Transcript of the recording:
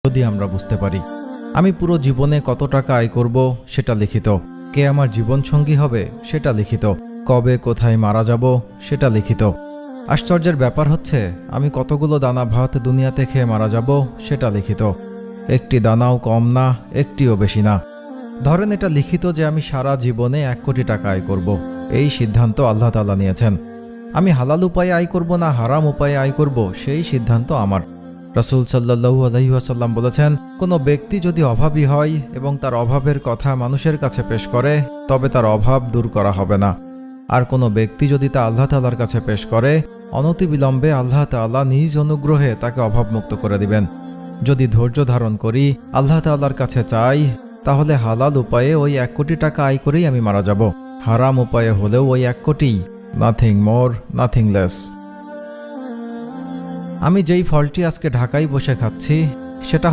যদি আমরা বুঝতে পারি। আমি পুরো জীবনে কত টাকা আয় করব সেটা লিখিত, কে আমার জীবনসঙ্গী হবে সেটা লিখিত, কবে কোথায় মারা যাব সেটা লিখিত। আশ্চর্যের ব্যাপার হচ্ছে আমি কতগুলো দানা ভাত দুনিয়াতে খেয়ে মারা যাব সেটা লিখিত। একটি দানাও কম না, একটিও বেশি না। ধরেন এটা লিখিত যে আমি সারা জীবনে 1 কোটি টাকা আয় করব। এই সিদ্ধান্ত আল্লাহ তাআলা নিয়েছেন। আমি হালাল উপায়ে আয় করব না হারাম উপায়ে আয় করব সেই সিদ্ধান্ত আমার। রাসূল সাল্লাল্লাহু আলাইহি ওয়াসাল্লাম বলেছেন, কোনো ব্যক্তি যদি অভাবী হয় এবং তার অভাবের কথা মানুষের কাছে পেশ করে, তবে তার অভাব দূর করা হবে না। আর কোনো ব্যক্তি যদি তা আল্লাহ তাআলার কাছে পেশ করে, অনতিবিলম্বে আল্লাহ তাআলা নিজ অনুগ্রহে তাকে অভাবমুক্ত করে দিবেন। যদি ধৈর্য ধারণ করি, আল্লাহ তাআলার কাছে চাই, তাহলে হালাল উপায়ে ওই 1 কোটি টাকা আয় করেই আমি মারা যাব। হারাম উপায়ে হলেও ওই 1 কোটি, নাথিং মোর নাথিং লেস। আমি যেই ফলটি আজকে ঢাকায় বসে খাচ্ছি সেটা